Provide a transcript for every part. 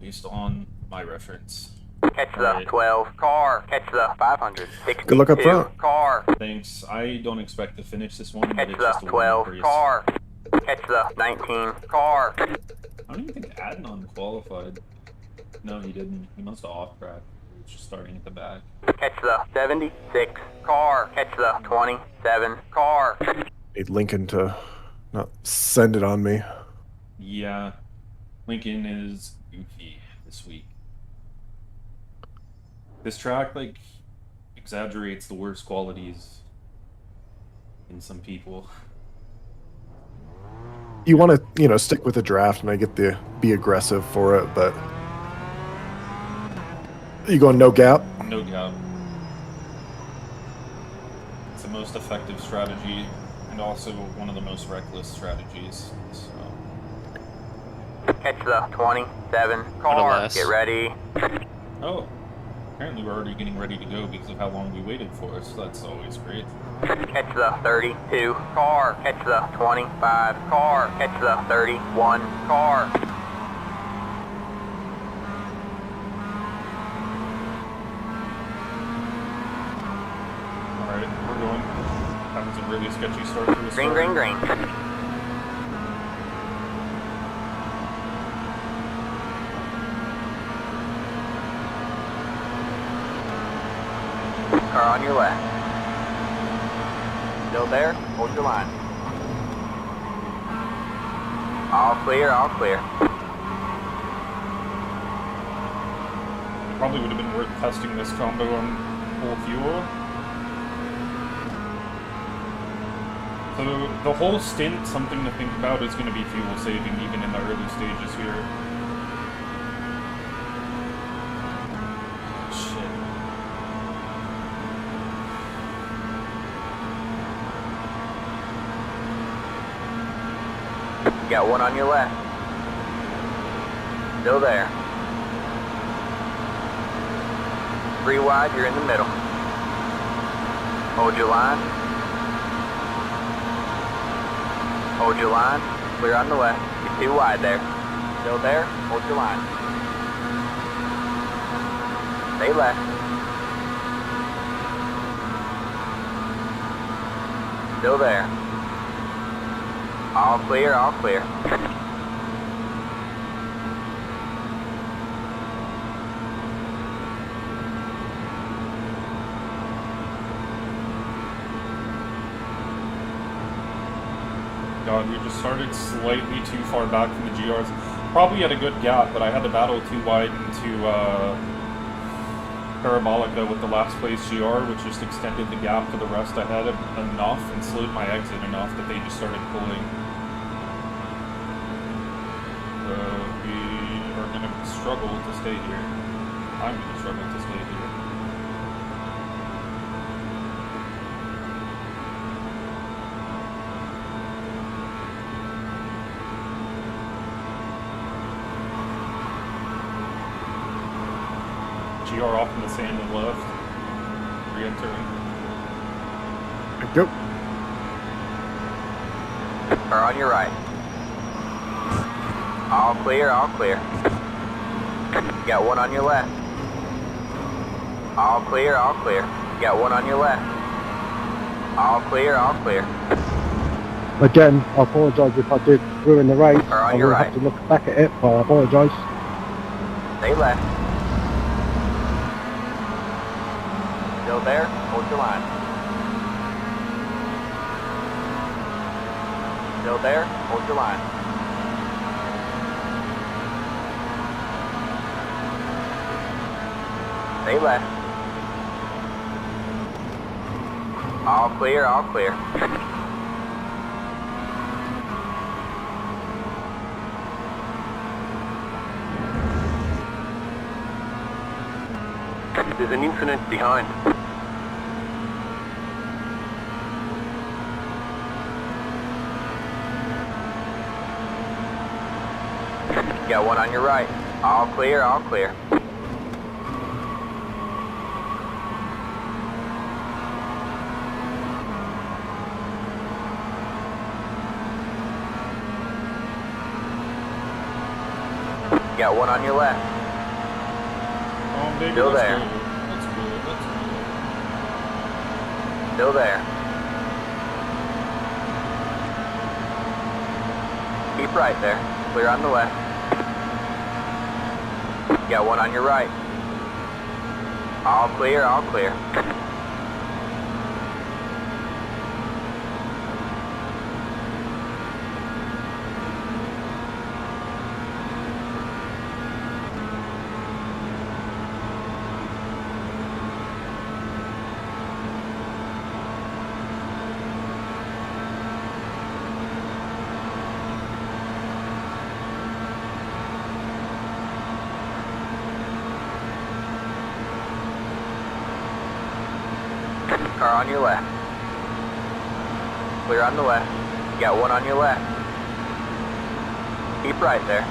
based on my reference. Catch the 12 car. Catch the 562 Good luck up front. car. Thanks. I don't expect to finish this one, but Catch it's the just a 12 race. car. Catch the 19 car. I don't even think Adnan qualified. No, he didn't. He must have off-tracked. He was just starting at the back. Catch the 76 car. Catch the 27 car. Need Lincoln to not send it on me. Yeah. Lincoln is goofy this week. This track, like, exaggerates the worst qualities in some people. You want to, stick with the draft, and I get the be aggressive for it, but you going no gap? No gap. It's the most effective strategy, and also one of the most reckless strategies. So. Catch the 27 car. Get ready. Oh, apparently we're already getting ready to go because of how long we waited for, so that's always great. Catch the 32 car. Catch the 25 car. Catch the 31 car. Alright, we're going. That was a really sketchy start to the Green, start. green, green. Car on your left. Still there? Hold your line. All clear, all clear. Probably would have been worth testing this combo on full fuel. So the whole stint, something to think about is going to be fuel saving even in the early stages here. Shit. You got one on your left. Still there. 3 wide, you're in the middle. Hold your line. Hold your line. Clear on the left. You're 2 wide there. Still there. Hold your line. Stay left. Still there. All clear, all clear. God, we just started slightly too far back from the GRs. Probably had a good gap, but I had to battle too wide into Parabolica with the last place GR, which just extended the gap to the rest ahead enough and slowed my exit enough that they just started pulling. So we are going to struggle to stay here. I'm going to struggle to stay here. GR off in the sand and left. Re-entering. Go. Car on your right. All clear, all clear. You got one on your left. All clear, all clear. You got one on your left. All clear, all clear. Again, I apologise if I did ruin the race. Car on I your will right. have to look back at it, but I apologise. Stay left. Still there? Hold your line. Still there? Hold your line. Stay left. All clear, all clear. There's an incident behind. Got one on your right. All clear, all clear. Got one on your left. Oh, baby, Still let's there. go. Let's go. Let's go. Still there. Keep right there. Clear on the left. Got one on your right. All clear, all clear. Car on your left. Clear on the left. Got one on your left. Keep right there.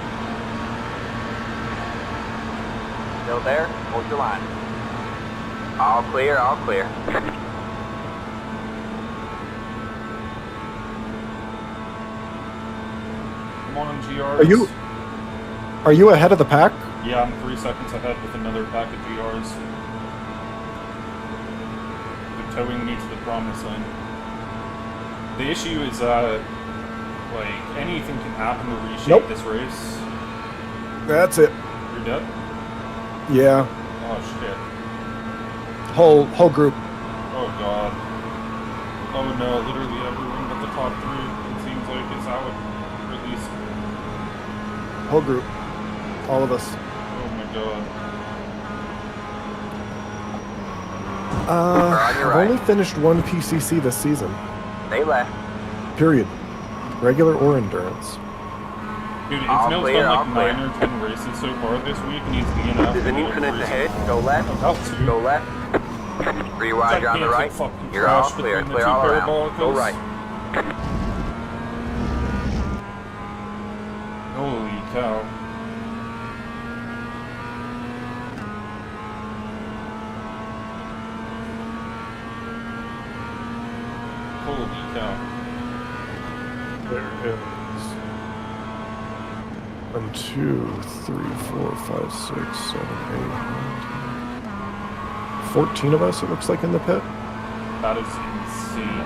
Still there? Hold your line. All clear, all clear. Come on, GRs. Are you ahead of the pack? Yeah, I'm 3 seconds ahead with another pack of GRs. They're towing me to the promised land. The issue is that, like, anything can happen to reshape this race. That's it. You're dead? Yeah. Oh, shit. Whole group. Oh, God. Oh, no, literally everyone but the top 3, it seems like, is out. Or at least... Whole group. All of us. Oh, my God. I've right. only finished one PCC this season. Stay left. Period. Regular or endurance. Dude, All Ismail's clear, done all like clear. 9 or 10 races so far this week, and he's DNF. There's an infinite ahead. Go left. About to. Go left. Rewide, you're on the right. Fucking You're all crash clear. between the Clear two all around. parabolicals. Go right. Holy cow. Holy cow. There it is. 1, 2, 3, 4, 5, 6, 7, 8, 14 of us, it looks like, in the pit. That is insane.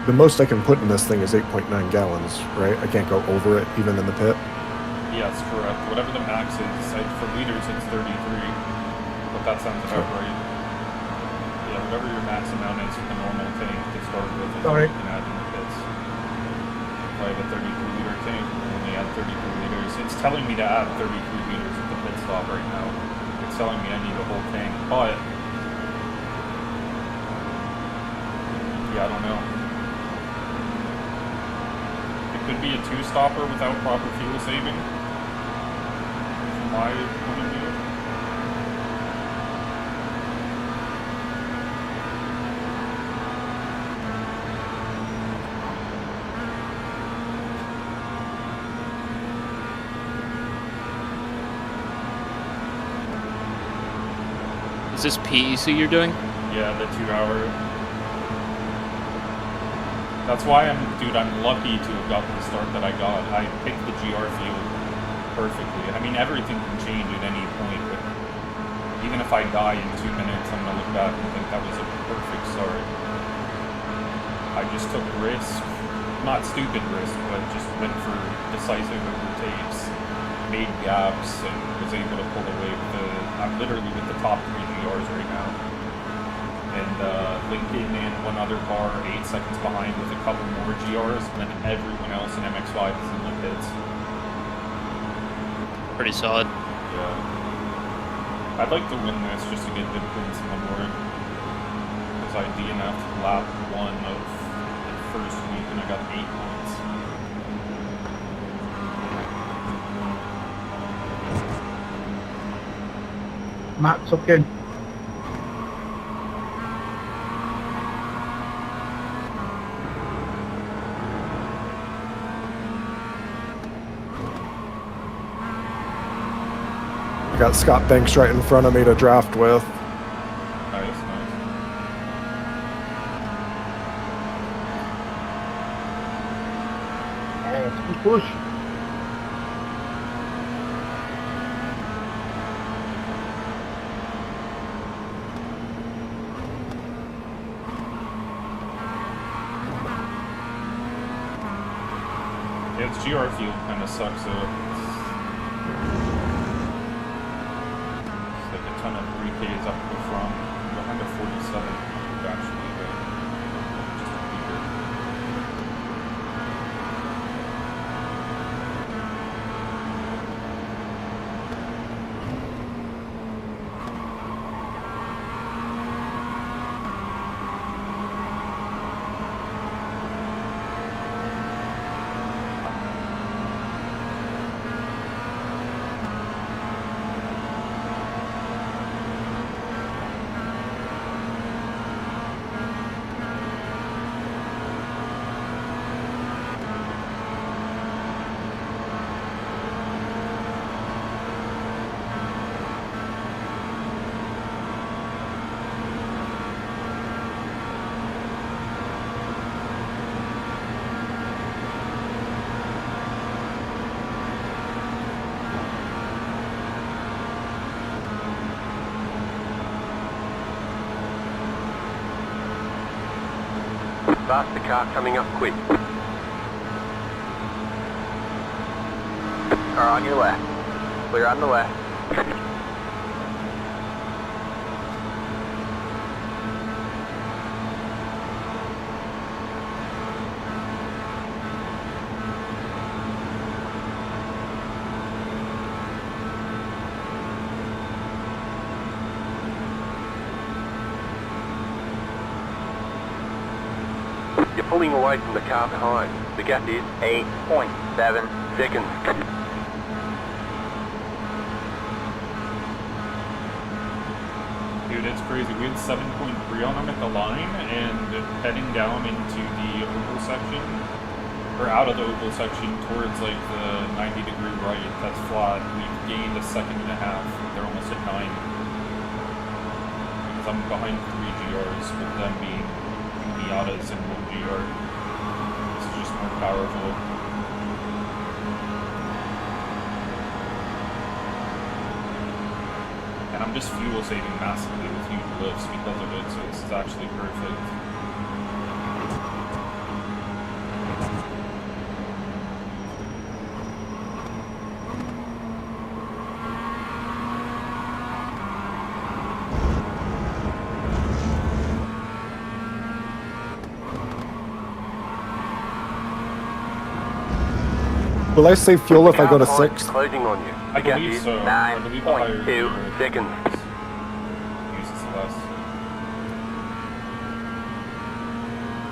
The most I can put in this thing is 8.9 gallons, right? I can't go over it, even in the pit. Yes, correct. Whatever the max is, for liters it's 33. But that sounds about right. Yeah, whatever your max amount is for the normal tank to start with, is what you can add in the pits. If I have a 33-liter tank, I only add 33 liters. It's telling me to add 33 liters at the pit stop right now. It's telling me I need a whole tank, but... yeah, I don't know. Could be a 2-stopper without proper fuel saving. From my point of view. Is this PEC you're doing? Yeah, the 2-hour. That's why I'm lucky to have gotten the start that I got. I picked the GR field perfectly. I mean, everything can change at any point, but even if I die in 2 minutes, I'm gonna look back and think that was a perfect start. I just took risk, not stupid risk, but just went for decisive overtakes, made gaps, and was able to pull away with I'm literally with the top 3 GRs right now. And Lincoln and one other car 8 seconds behind with a couple more GRs, and then everyone else in MX-5 is in the pits. Pretty solid. Yeah. I'd like to win this just to get good points on the board. Because I DNF'd lap 1 of the first week and I got 8 points. Max up again. I got Scott Banks right in front of me to draft with. Nice, nice. Oh, push. Yeah, its GR field kind of sucks though. It's like a ton of 3Ks up the front, behind a 47 actually, but just a beater. Faster car coming up quick. Car on your left. Clear on the left. You're pulling away from the car behind. The gap is 8.7 seconds. Dude, it's crazy. We had 7.3 on them at the line, and heading down into the oval section, or out of the oval section towards like the 90-degree right, that's flat. We've gained a second and a half. They're almost at 9. Because I'm behind 3 GRs, with them being Miatas and 1 GR. This is just more powerful. And I'm just fuel saving massively with huge lifts because of it, so this is actually perfect. Will I save fuel if I go to Car 6? closing on you. I The gap believe is so. I believe the higher 9.2 seconds. uses less.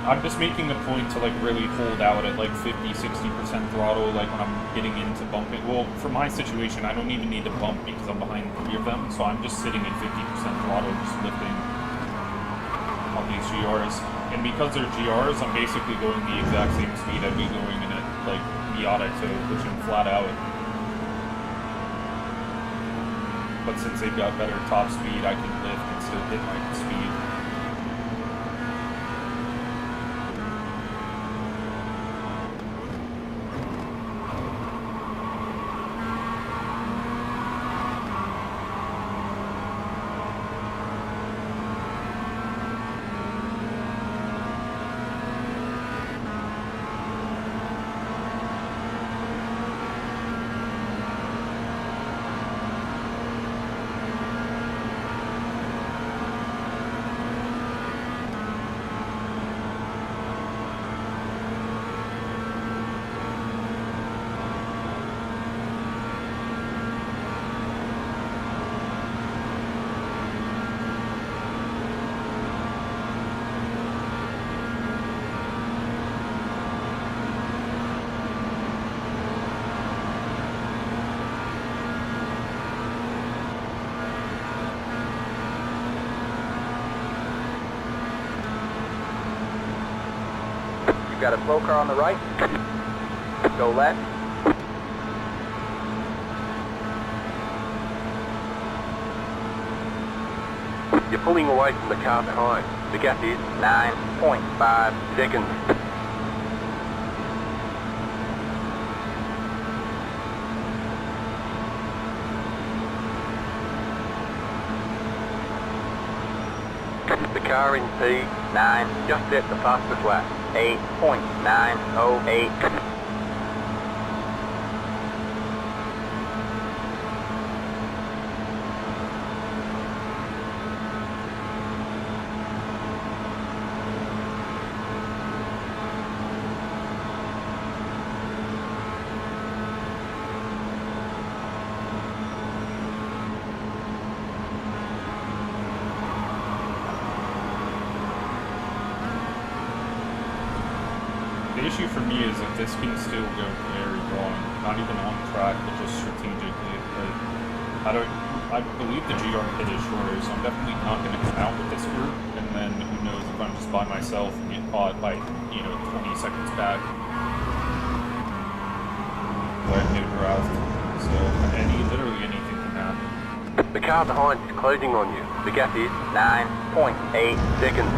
I'm just making the point to like really hold out at like 50-60% throttle, like when I'm getting into bumping. Well, for my situation, I don't even need to bump because I'm behind 3 of them, so I'm just sitting at 50% throttle, just lifting on these GRs. And because they're GRs, I'm basically going the exact same speed I'd be going in it, like Miata to push them flat out. But since they've got better top speed, I can lift and still hit my speed. Got a slow car on the right. Go left. You're pulling away from the car behind. The gap is 9.5 seconds. The car in P9 just set the fastest lap. 8.908. The issue for me is that this can still go very wrong, not even on track, but just strategically. But I believe the GR pit is shorter, so I'm definitely not going to come out with this group, and then who knows if I'm just by myself and get caught like, 20 seconds back. Like new draft. So, literally anything can happen. The car behind is closing on you. The gap is 9.8 seconds.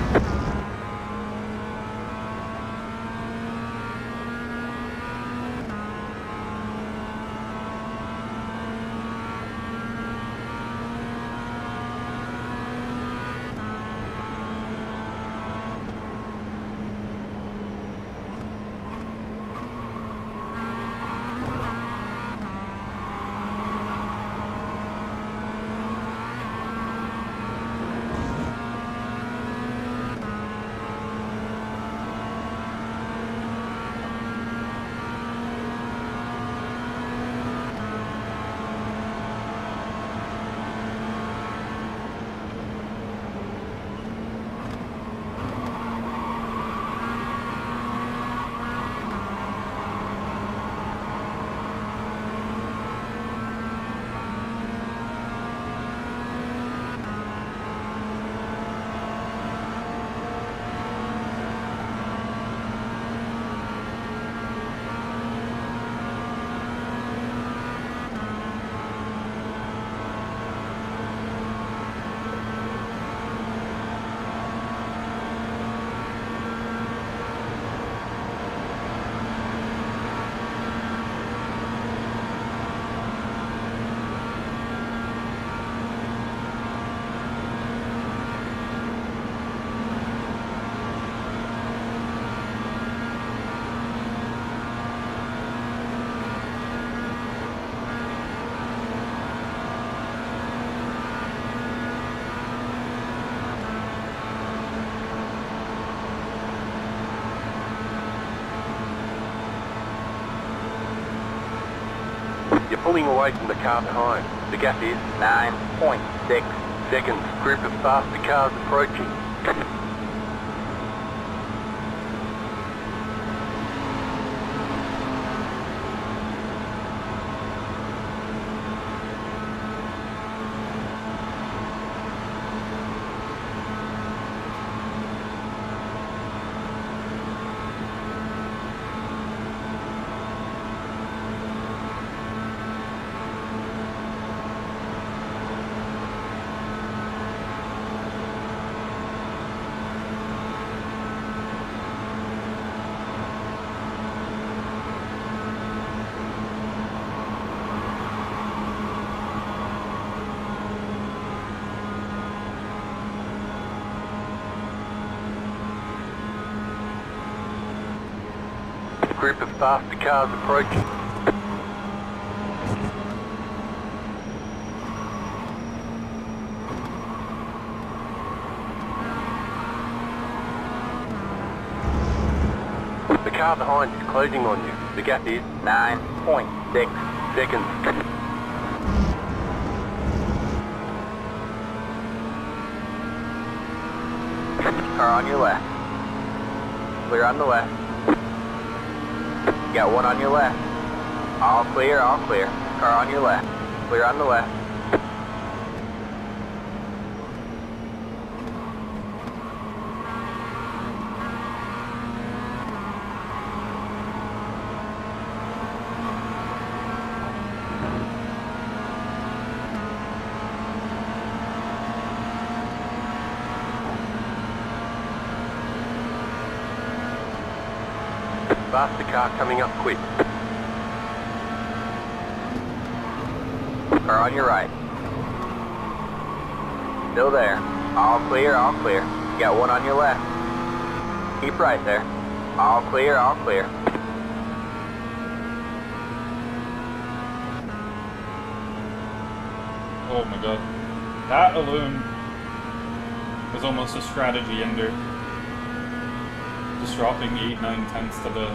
You're pulling away from the car behind. The gap is 9.6 seconds. Group of faster cars approaching. Group of faster cars approaching. The car behind is closing on you. The gap is 9.6 seconds. Car on your left. Clear on the left. Got one on your left. All clear, all clear. Car on your left. Clear on the left. Faster car coming up quick. Car on your right. Still there. All clear, all clear. You got one on your left. Keep right there. All clear, all clear. Oh my god. That alone was almost a strategy ender. Just dropping 8, 9 tenths to the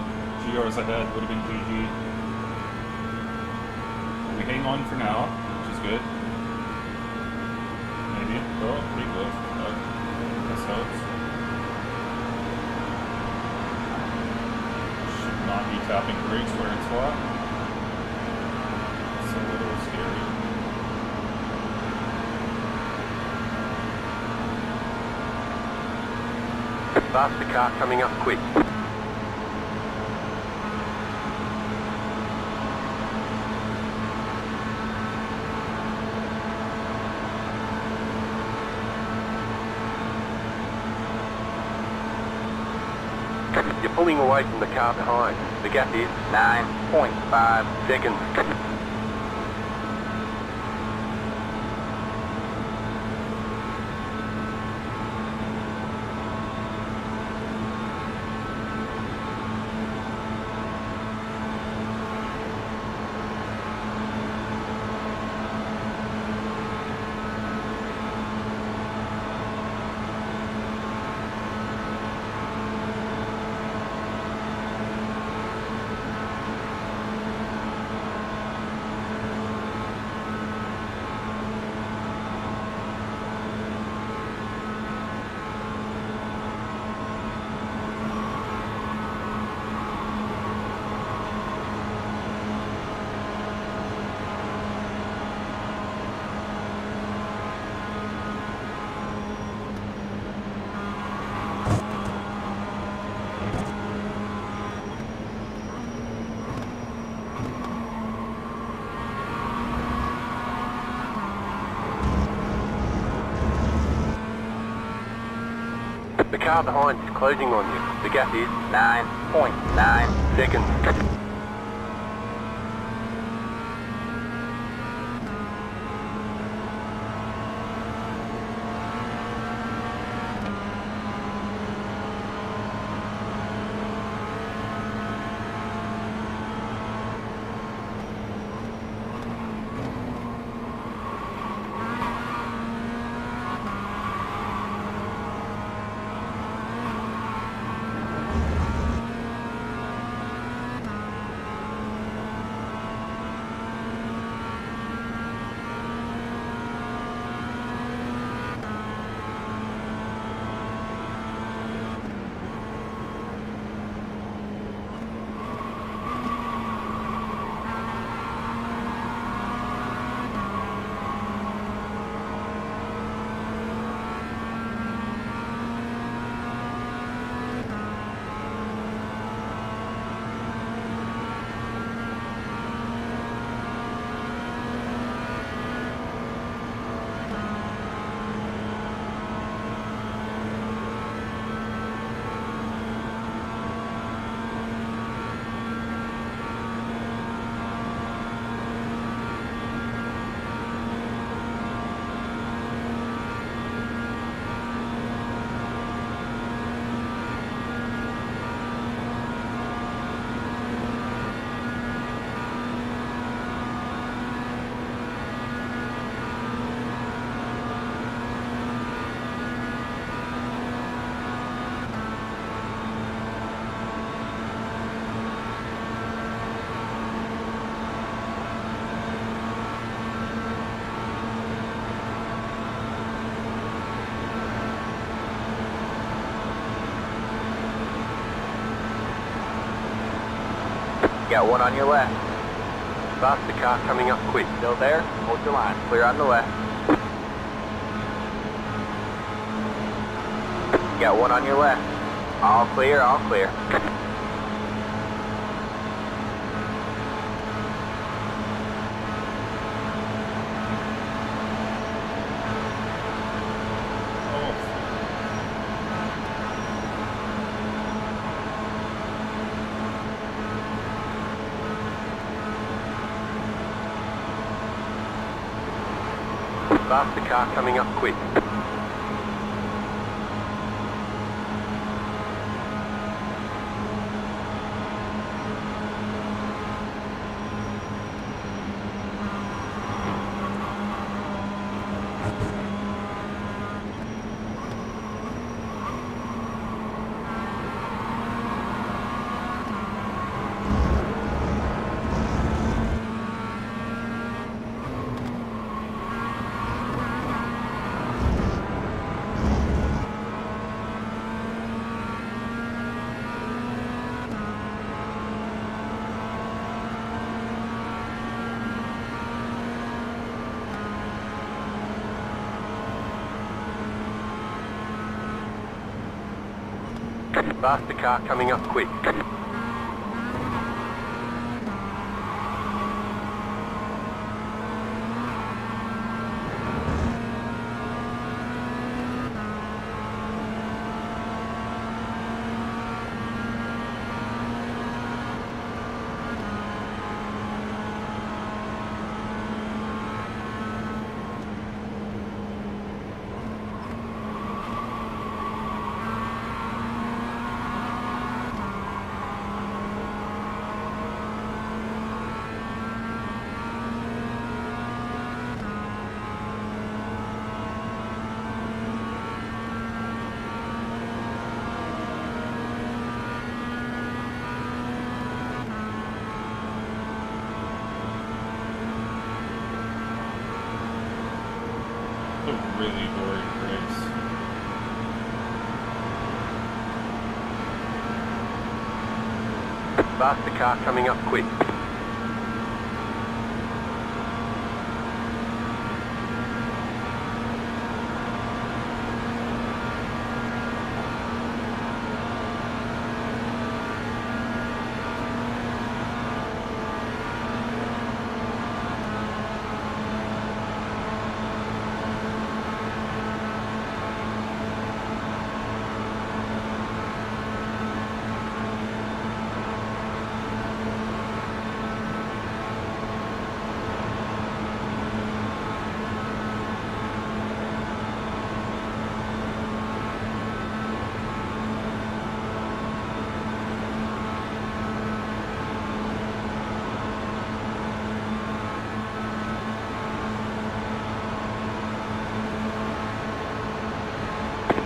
GRs ahead would have been GG. We hang on for now, which is good. Maybe. Oh, pretty close. This helps. Should not be tapping brakes where it's flat. It's a little scary. Faster car coming up quick. You're pulling away from the car behind. The gap is 9.5 seconds. The car behind is closing on you. The gap is 9.9 seconds. Got one on your left. Faster car coming up quick. Still there? Hold your line. Clear on the left. Got one on your left. All clear, all clear. Faster car coming up quick. Faster car coming up quick. A really boring race. Faster car coming up quick.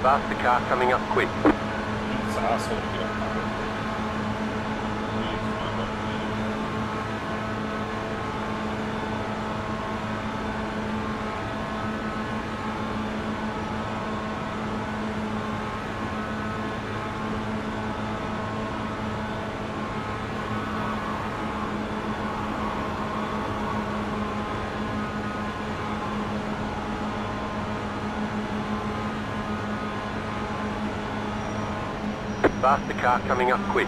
Faster car coming up quick. This asshole to get up my way. Really climb up the lead. Faster car coming up quick.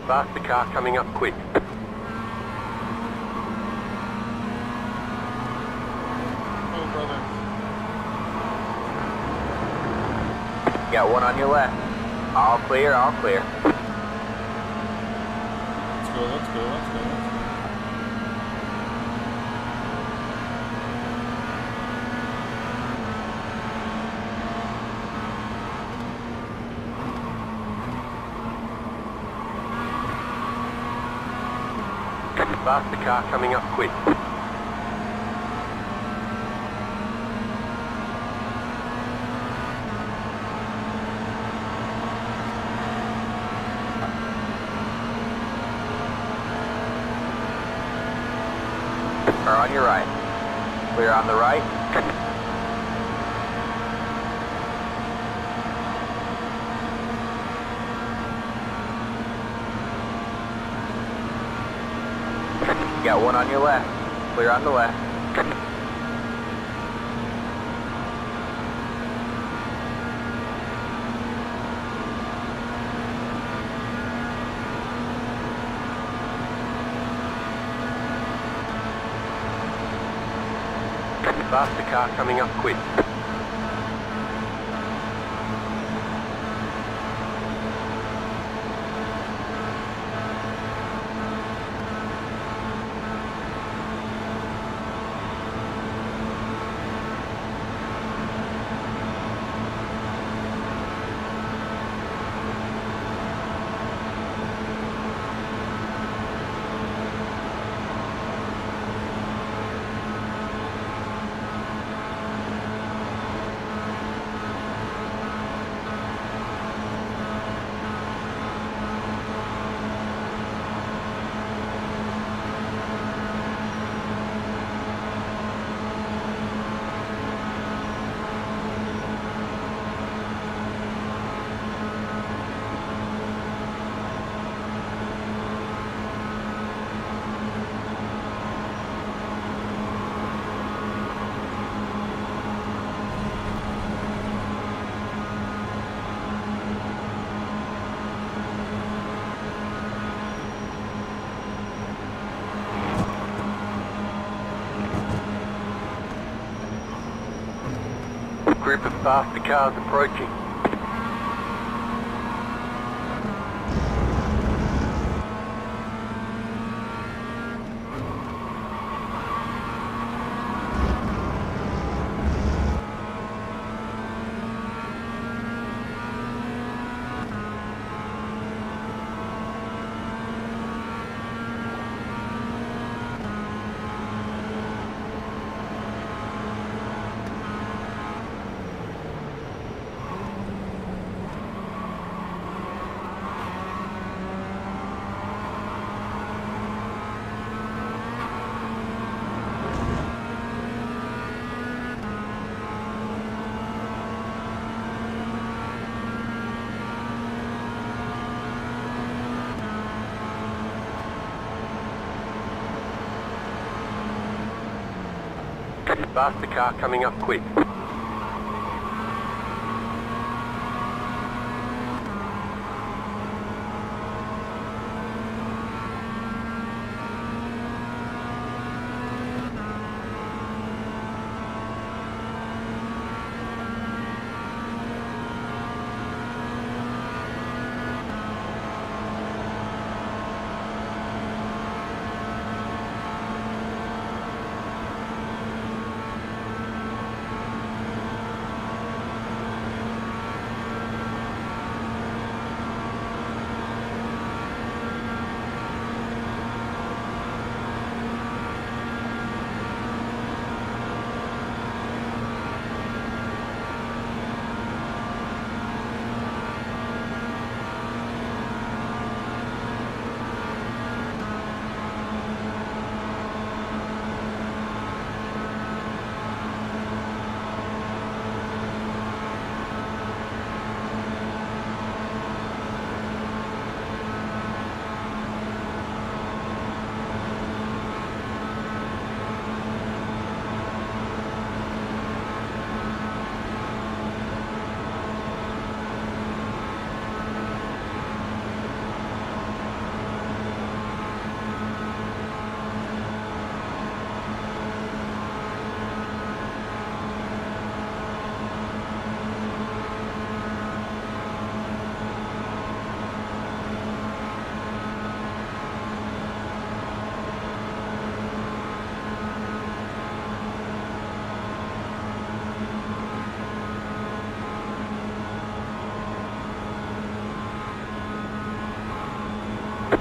Faster car coming up quick. Oh, brother. Got one on your left. All clear, all clear. Let's go, let's go, let's go, let's go. Faster car coming up quick. Or on your right. Clear on the right. got one on your left. Clear on the left. Faster car coming up quick. Group of faster cars approaching. Faster car coming up quick.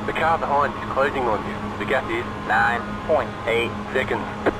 The car behind is closing on you. The gap is 9.8 seconds.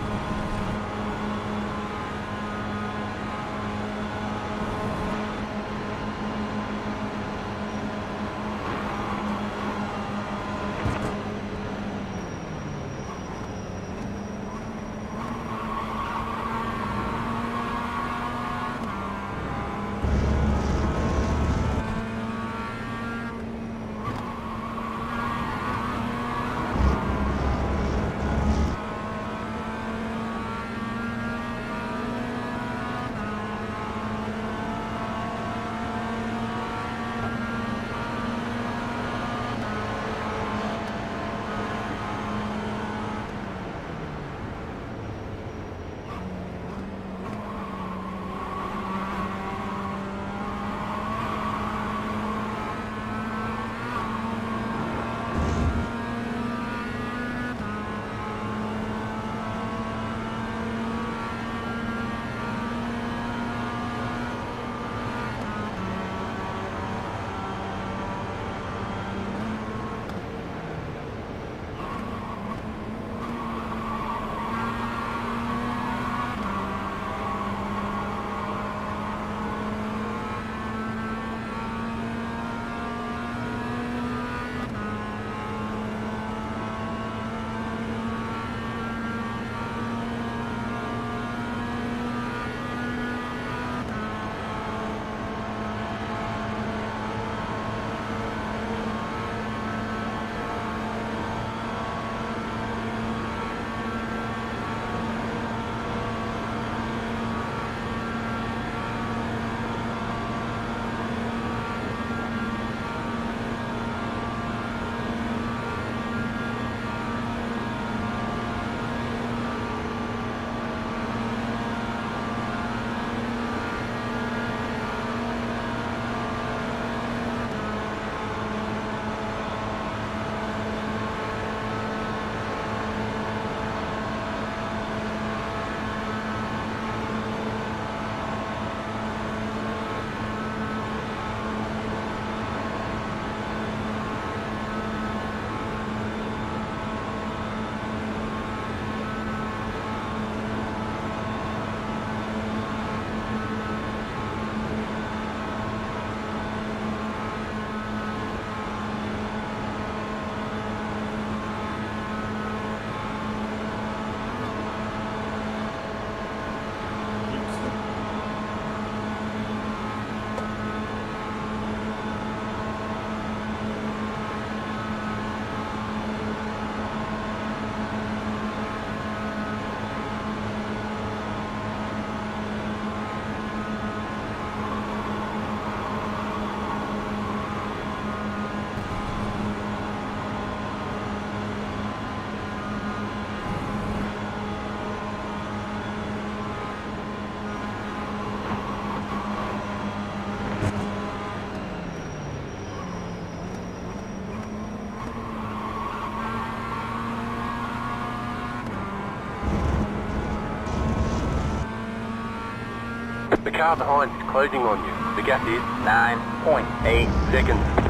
car behind is closing on you. The gap is 9.8 seconds.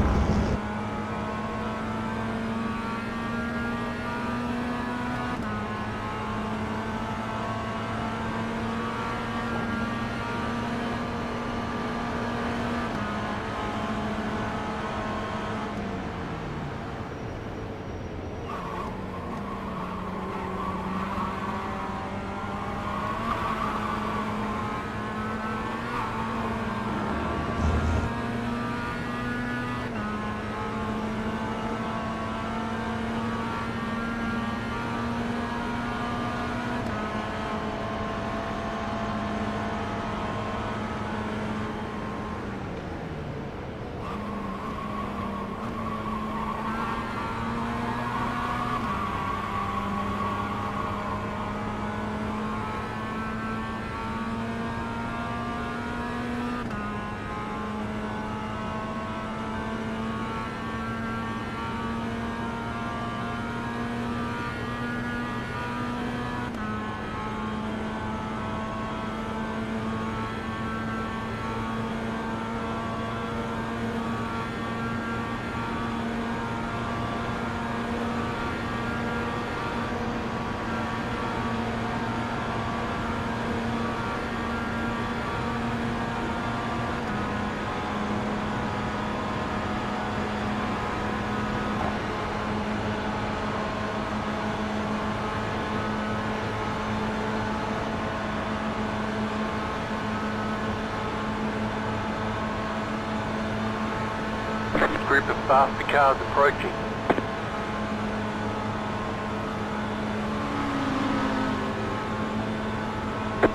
Group of faster cars approaching.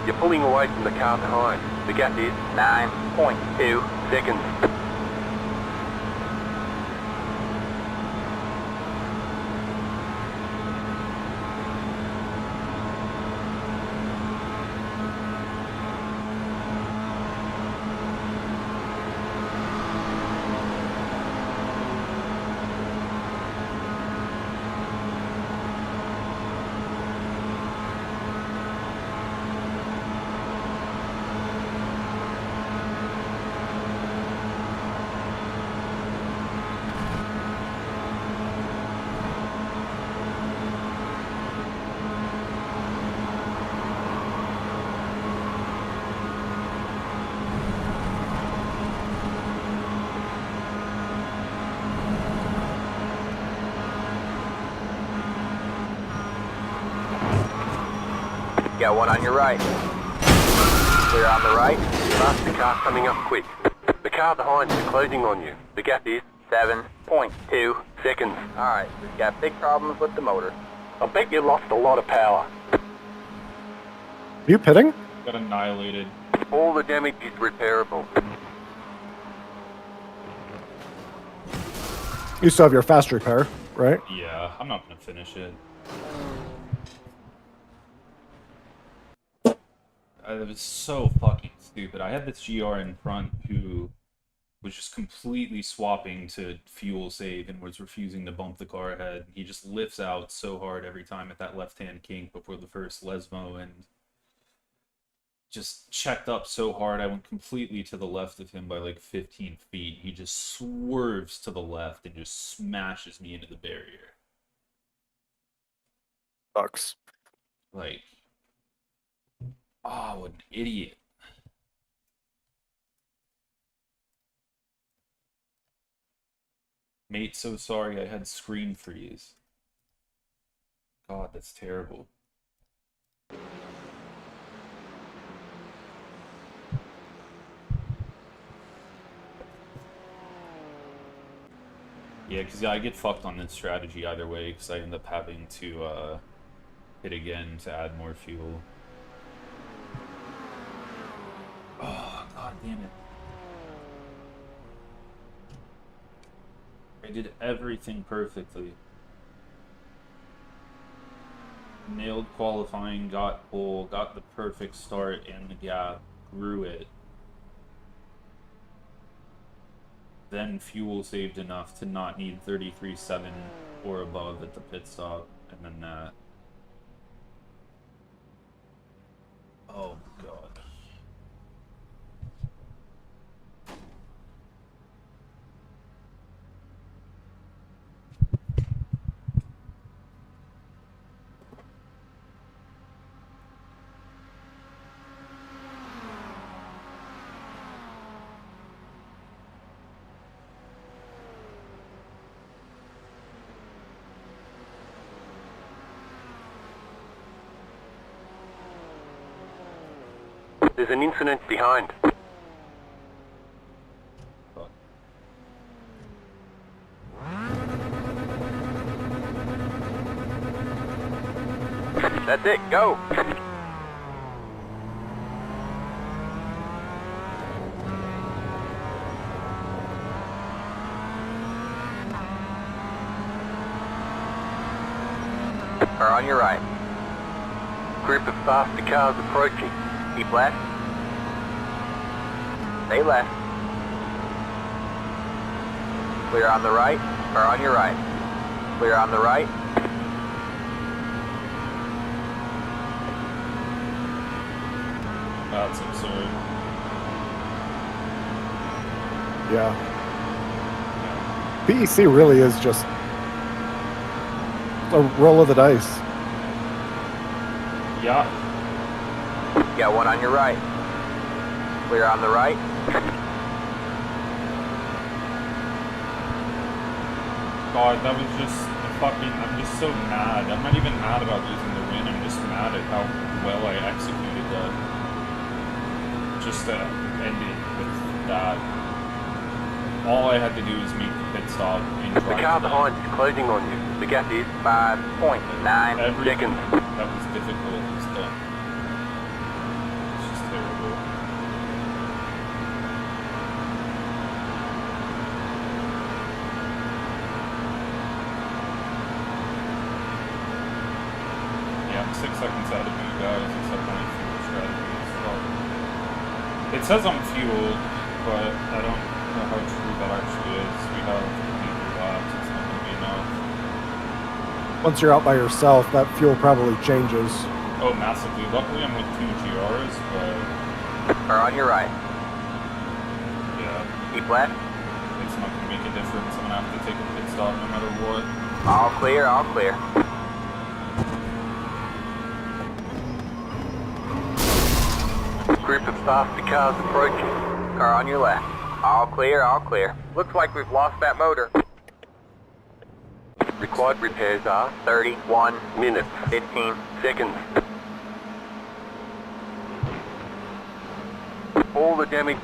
You're pulling away from the car behind. The gap is 9.2 seconds. Got one on your right. Clear on the right. Faster car coming up quick. The car behind is closing on you. The gap is 7.2 seconds. Alright, we've got big problems with the motor. I bet you lost a lot of power. Are you pitting? Got annihilated. All the damage is repairable. You still have your fast repair, right? Yeah, I'm not gonna finish it. It was so fucking stupid. I had this GR in front who was just completely swapping to fuel save and was refusing to bump the car ahead. He just lifts out so hard every time at that left-hand kink before the first Lesmo and just checked up so hard I went completely to the left of him by like 15 feet. He just swerves to the left and just smashes me into the barrier. Sucks. Like, oh, what an idiot. Mate, so sorry I had screen freeze. God, that's terrible. Yeah, because I get fucked on this strategy either way, because I end up having to hit again to add more fuel. Oh, god damn it. I did everything perfectly. Nailed qualifying, got pole, got the perfect start and the gap, grew it. Then fuel saved enough to not need 33.7 or above at the pit stop, and then that. Oh god. There's an incident behind. That's it, go! Car on your right. Group of faster cars approaching. Keep left. Stay left. Clear on the right. Car on your right. Clear on the right. That's absurd. Yeah. PEC really is just a roll of the dice. Yeah. Got one on your right. Clear on the right. God, that was just fucking. I'm just so mad. I'm not even mad about losing the win. I'm just mad at how well I executed that. Just to end it with that. All I had to do was make the pit stop and The drive car to them. behind is closing on you. The gap is 5.9 Everything seconds. that was difficult was done. It's just terrible. Yeah, I'm 6 seconds out of you guys, except my fuel strategy is fucked. It says I'm fueled, but I don't know how true that actually is. We have 8 laps, it's not going to be enough. Once you're out by yourself, that fuel probably changes. Oh, massively. Luckily I'm with 2 GRs, but Car on your right. yeah, Keep left. it's not going to make a difference. I'm going to have to take a pit stop no matter what. All clear, all clear. Group of faster cars approaching. Car on your left. All clear, all clear. Looks like we've lost that motor. Required repairs are 31 minutes, 15. seconds. All the damage